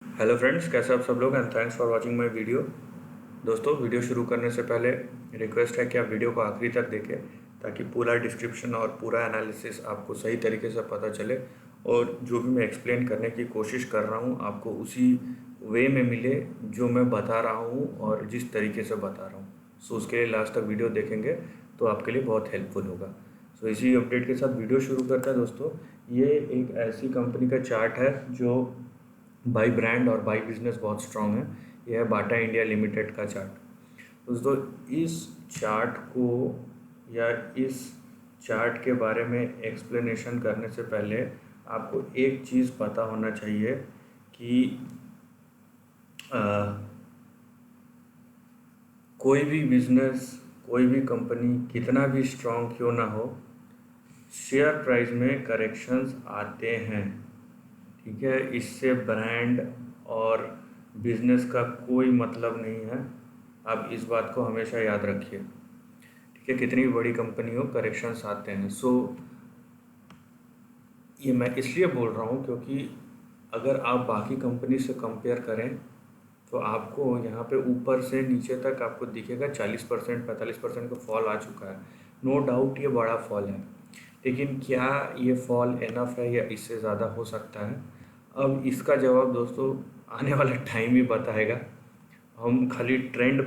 Hello friends, कैसे आप सब लोग and thanks for watching my video. दोस्तों, वीडियो शुरू करने से पहले रिक्वेस्ट है कि आप वीडियो को आखिरी तक देखें ताकि पूरा डिस्क्रिप्शन और पूरा एनालिसिस आपको सही तरीके से पता चले और जो भी मैं एक्सप्लेन करने की कोशिश कर रहा हूँ आपको उसी वे में मिले जो मैं बता रहा हूँ और जिस तरीके से बता रहा हूँ। सो उसके लिए लास्ट तक वीडियो देखेंगे तो आपके लिए बहुत हेल्पफुल होगा। सो इसी अपडेट के साथ वीडियो शुरू करते हैं। दोस्तों, ये एक ऐसी कंपनी का चार्ट है जो बाई ब्रांड और बाई बिजनेस बहुत स्ट्रांग है। यह है बाटा इंडिया लिमिटेड का चार्ट। दोस्तों, इस चार्ट को या इस चार्ट के बारे में एक्सप्लेनेशन करने से पहले आपको एक चीज़ पता होना चाहिए कि अ, कोई भी बिजनेस, कोई भी कंपनी कितना भी स्ट्रांग क्यों ना हो, शेयर प्राइस में करेक्शंस आते हैं। ठीक है, इससे ब्रांड और बिजनेस का कोई मतलब नहीं है। आप इस बात को हमेशा याद रखिए। ठीक है, कितनी भी बड़ी कंपनी हो, करेक्शंस आते हैं। सो ये मैं इसलिए बोल रहा हूँ क्योंकि अगर आप बाकी कंपनी से कंपेयर करें तो आपको यहाँ पे ऊपर से नीचे तक आपको दिखेगा 40% 45% का फॉल आ चुका है। नो डाउट ये बड़ा फॉल है, लेकिन क्या ये फॉल इनफ है या इससे ज़्यादा हो सकता है? अब इसका जवाब दोस्तों आने वाला टाइम ही बताएगा। हम खाली ट्रेंड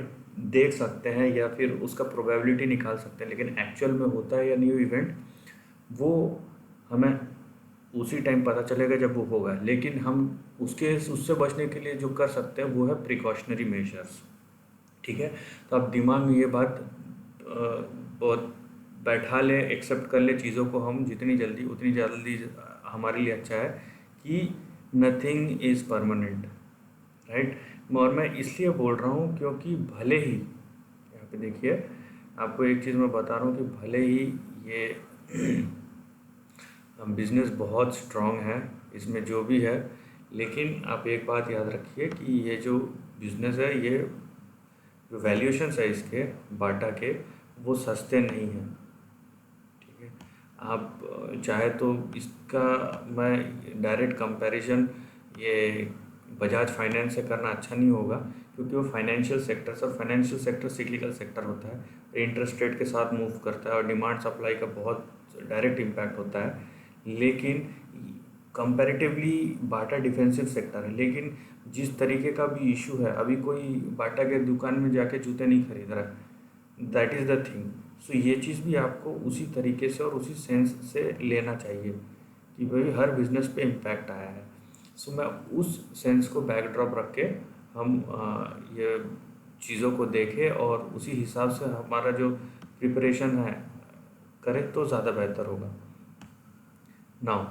देख सकते हैं या फिर उसका प्रोबेबिलिटी निकाल सकते हैं, लेकिन एक्चुअल में होता है या न्यू इवेंट वो हमें उसी टाइम पता चलेगा जब वो होगा। लेकिन हम उससे बचने के लिए जो कर सकते हैं वो है प्रिकॉशनरी मेजर्स। ठीक है, तो आप दिमाग में ये बात बहुत बैठा लें, एक्सेप्ट कर लें चीज़ों को। हम जितनी जल्दी उतनी जल्दी हमारे लिए अच्छा है कि नथिंग इज़ परमानेंट, राइट। और मैं इसलिए बोल रहा हूँ क्योंकि भले ही यहाँ पे देखिए, आपको एक चीज़ मैं बता रहा हूँ कि भले ही ये बिज़नेस बहुत स्ट्रांग है, इसमें जो भी है, लेकिन आप एक बात याद रखिए कि ये जो बिज़नेस है, ये जो वैल्यूएशंस है इसके बाटा के, वो सस्ते नहीं हैं। ठीक है, आप चाहे तो इसका मैं डायरेक्ट कंपैरिजन ये बजाज फाइनेंस से करना अच्छा नहीं होगा, क्योंकि वो फाइनेंशियल सेक्टर से, और फाइनेंशियल सेक्टर सिक्लिकल सेक्टर होता है। इंटरेस्ट रेट के साथ मूव करता है और डिमांड सप्लाई का बहुत डायरेक्ट इम्पैक्ट होता है। लेकिन कंपैरेटिवली बाटा डिफेंसिव सेक्टर है। लेकिन जिस तरीके का भी इशू है, अभी कोई बाटा के दुकान में जाके जूते नहीं खरीद रहा है। That is the thing. So ये चीज़ भी आपको उसी तरीके से और उसी सेंस से लेना चाहिए कि भाई हर बिजनेस पे इम्पैक्ट आया है। सो मैं उस सेंस को बैकड्रॉप रख के हम ये चीज़ों को देखें और उसी हिसाब से हमारा जो प्रिपरेशन है करें तो ज़्यादा बेहतर होगा। नाउ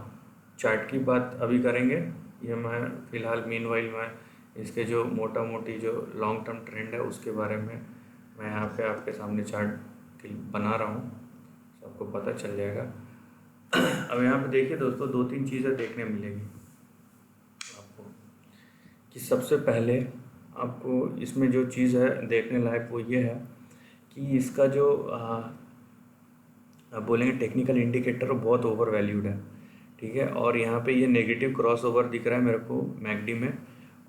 चार्ट की बात अभी करेंगे। ये मैं फ़िलहाल मीनवाइल मैं इसके जो मोटा मोटी जो लॉन्ग टर्म ट्रेंड है उसके बारे में मैं यहाँ पे आपके सामने चार्ट बना रहा हूँ, सबको पता चल जाएगा। अब यहाँ पे देखिए दोस्तों, दो तीन चीज़ें देखने मिलेगी आपको कि सबसे पहले आपको इसमें जो चीज़ है देखने लायक वो ये है कि इसका जो आप बोलेंगे टेक्निकल इंडिकेटर बहुत ओवर वैल्यूड है। ठीक है, और यहाँ पे ये नेगेटिव क्रॉस ओवर दिख रहा है मेरे को मैकडी में,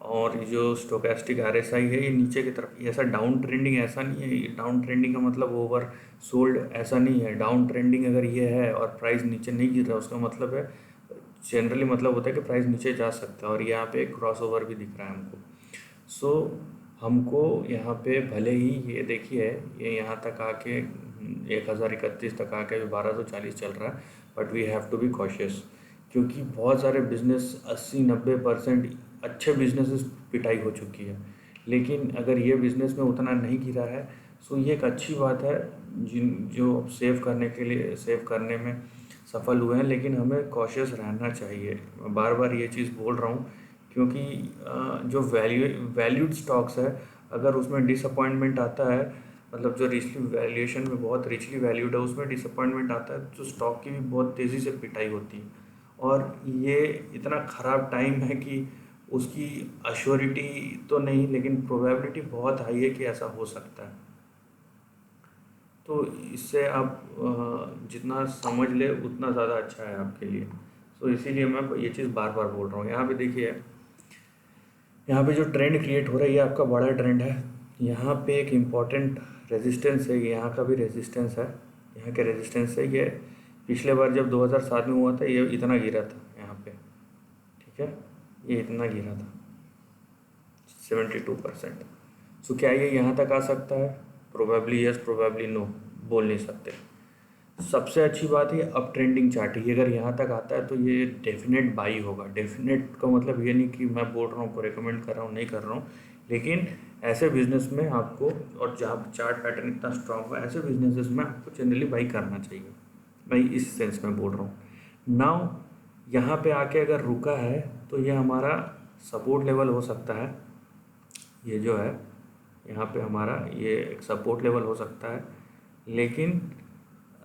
और जो स्टोकेस्टिक आरएसआई है ये नीचे की तरफ। ये ऐसा डाउन ट्रेंडिंग ऐसा नहीं है, ये डाउन ट्रेंडिंग का मतलब ओवर सोल्ड ऐसा नहीं है। डाउन ट्रेंडिंग अगर ये है और प्राइस नीचे नहीं गिर रहा, उसका मतलब है जनरली मतलब होता है कि प्राइस नीचे जा सकता है, और यहाँ पे क्रॉस ओवर भी दिख रहा है हमको। सो हमको यहाँ पे भले ही ये देखिए ये यहाँ तक आके 1031 तक आके अभी 1240 चल रहा है, but we have to be cautious, क्योंकि बहुत सारे बिजनेस 80-90% अच्छे बिजनेसेस पिटाई हो चुकी है। लेकिन अगर ये बिज़नेस में उतना नहीं गिरा है, सो ये एक अच्छी बात है जो सेव करने के लिए सेव करने में सफल हुए हैं। लेकिन हमें कॉशियस रहना चाहिए, मैं बार बार ये चीज़ बोल रहा हूँ, क्योंकि जो वैल्यूड स्टॉक्स है, अगर उसमें डिसअपॉइंटमेंट आता है, मतलब जो रिचली वैल्यूएशन में बहुत रिचली वैल्यूड है उसमें डिसअपॉइंटमेंट आता है, तो स्टॉक की भी बहुत तेज़ी से पिटाई होती है। और ये इतना ख़राब टाइम है कि उसकी अश्योरिटी तो नहीं, लेकिन प्रोबेबिलिटी बहुत हाई है कि ऐसा हो सकता है। तो इससे आप जितना समझ ले उतना ज़्यादा अच्छा है आपके लिए। सो इसीलिए मैं ये चीज़ बार बार बोल रहा हूँ। यहाँ पे देखिए यहाँ पे जो ट्रेंड क्रिएट हो रहा है ये आपका बड़ा ट्रेंड है। यहाँ पे एक इम्पॉर्टेंट रेजिस्टेंस है, यहाँ का भी रेजिस्टेंस है, यहाँ के रेजिस्टेंस है। ये पिछले बार जब 2007 में हुआ था ये इतना गिरा था यहाँ पे, ठीक है, ये इतना गिरा था 72%। सो क्या ये यहाँ तक आ सकता है? प्रोबेबली यस, प्रोबेबली नो, बोल नहीं सकते। सबसे अच्छी बात है अब ट्रेंडिंग चार्ट है, अगर यहाँ तक आता है तो ये डेफिनेट बाई होगा। डेफिनेट का मतलब ये नहीं कि मैं बोल रहा हूँ, को रिकमेंड कर रहा हूँ, नहीं कर रहा हूँ, लेकिन ऐसे बिजनेस में आपको, और जहाँ पर चार्ट पैटर्न इतना स्ट्रांग है, ऐसे बिजनेसेस में आपको जनरली बाई करना चाहिए। मैं इस सेंस में बोल रहा हूँ। नाउ यहाँ पे आके अगर रुका है तो ये हमारा सपोर्ट लेवल हो सकता है। ये जो है यहाँ पे हमारा ये एक सपोर्ट लेवल हो सकता है, लेकिन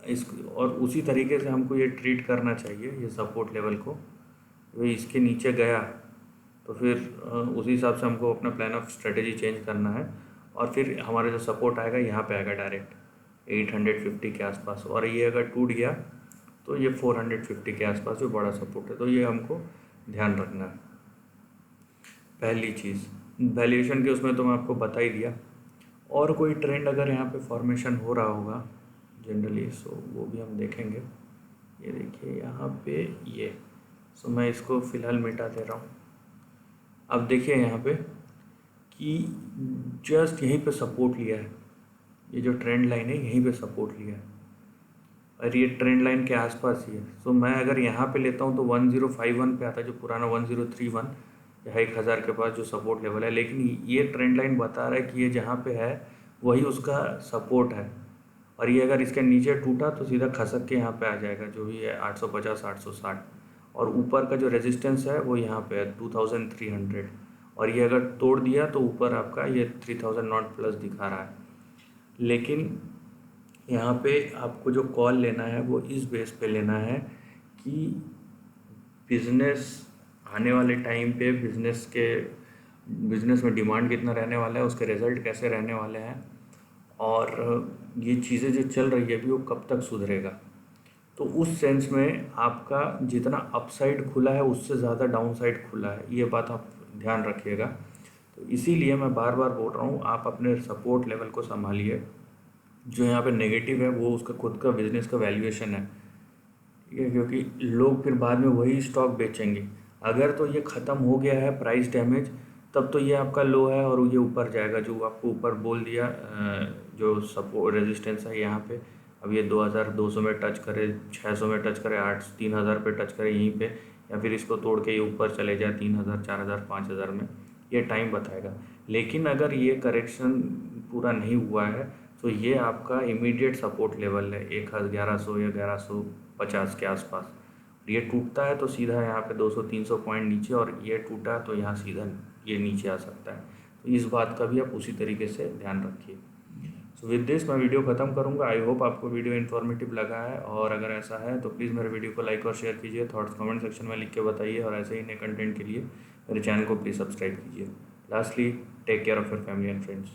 इस और उसी तरीके से हमको ये ट्रीट करना चाहिए ये सपोर्ट लेवल को। वो इसके नीचे गया तो फिर उसी हिसाब से हमको अपना प्लान ऑफ स्ट्रेटेजी चेंज करना है, और फिर हमारा जो सपोर्ट आएगा यहाँ पे आएगा डायरेक्ट 850 के आसपास, और ये अगर टूट गया तो ये 450 के आसपास जो बड़ा सपोर्ट है। तो ये हमको ध्यान रखना है। पहली चीज़ वैल्यूएशन के उसमें तो मैं आपको बता ही दिया। और कोई ट्रेंड अगर यहाँ पे फॉर्मेशन हो रहा होगा जनरली, सो वो भी हम देखेंगे। ये देखिए यहाँ पे ये, सो मैं इसको फ़िलहाल मिटा दे रहा हूँ। अब देखिए यहाँ पे कि जस्ट यहीं पे सपोर्ट लिया है, ये जो ट्रेंड लाइन है यहीं पे सपोर्ट लिया है, और ये ट्रेंड लाइन के आसपास ही है। सो मैं अगर यहाँ पे लेता हूँ तो 1051 पे आता है, जो पुराना 1031 या 1000 के पास जो सपोर्ट लेवल है। लेकिन ये ट्रेंड लाइन बता रहा है कि ये जहाँ पे है वही उसका सपोर्ट है, और ये अगर इसके नीचे टूटा तो सीधा खसक के यहाँ पे आ जाएगा, जो भी है 850 860। और ऊपर का जो रेजिस्टेंस है वो यहाँ पे है 2300, और ये अगर तोड़ दिया तो ऊपर आपका ये 3000 नॉट प्लस दिखा रहा है। लेकिन यहाँ पे आपको जो कॉल लेना है वो इस बेस पे लेना है कि बिज़नेस आने वाले टाइम पे बिज़नेस में डिमांड कितना रहने वाला है, उसके रिज़ल्ट कैसे रहने वाले हैं, और ये चीज़ें जो चल रही है अभी वो कब तक सुधरेगा। तो उस सेंस में आपका जितना अपसाइड खुला है उससे ज़्यादा डाउन साइड खुला है, ये बात आप ध्यान रखिएगा। तो इसीलिए मैं बार बार बोल रहा हूँ आप अपने सपोर्ट लेवल को संभालिए। जो यहाँ पे नेगेटिव है वो उसका खुद का बिजनेस का वैल्यूएशन है, ठीक है, क्योंकि लोग फिर बाद में वही स्टॉक बेचेंगे। अगर तो ये ख़त्म हो गया है प्राइस डैमेज, तब तो ये आपका लो है और ये ऊपर जाएगा, जो आपको ऊपर बोल दिया। जो सपोर्ट रेजिस्टेंस है यहाँ पे, अब ये 2200 में टच करे, 600 में टच करे, 3000 पे टच करे यहीं पे, या फिर इसको तोड़ के ये ऊपर चले जाए 3000 4000 5000 में, ये टाइम बताएगा। लेकिन अगर ये करेक्शन पूरा नहीं हुआ है तो ये आपका इमीडिएट सपोर्ट लेवल है 1100 या 1150 के आसपास। ये टूटता है तो सीधा यहाँ पे 200-300 पॉइंट नीचे, और ये टूटा तो यहाँ सीधा ये नीचे आ सकता है। तो इस बात का भी आप उसी तरीके से ध्यान रखिए। सो विद दिस मैं वीडियो ख़त्म करूँगा। आई होप आपको वीडियो इन्फॉर्मेटिव लगा है, और अगर ऐसा है तो प्लीज़ मेरे वीडियो को लाइक और शेयर कीजिए, थॉट्स कमेंट सेक्शन में लिख के बताइए, और ऐसे ही नए कंटेंट के लिए मेरे चैनल को प्लीज़ सब्सक्राइब कीजिए। Lastly, take care of your family and friends.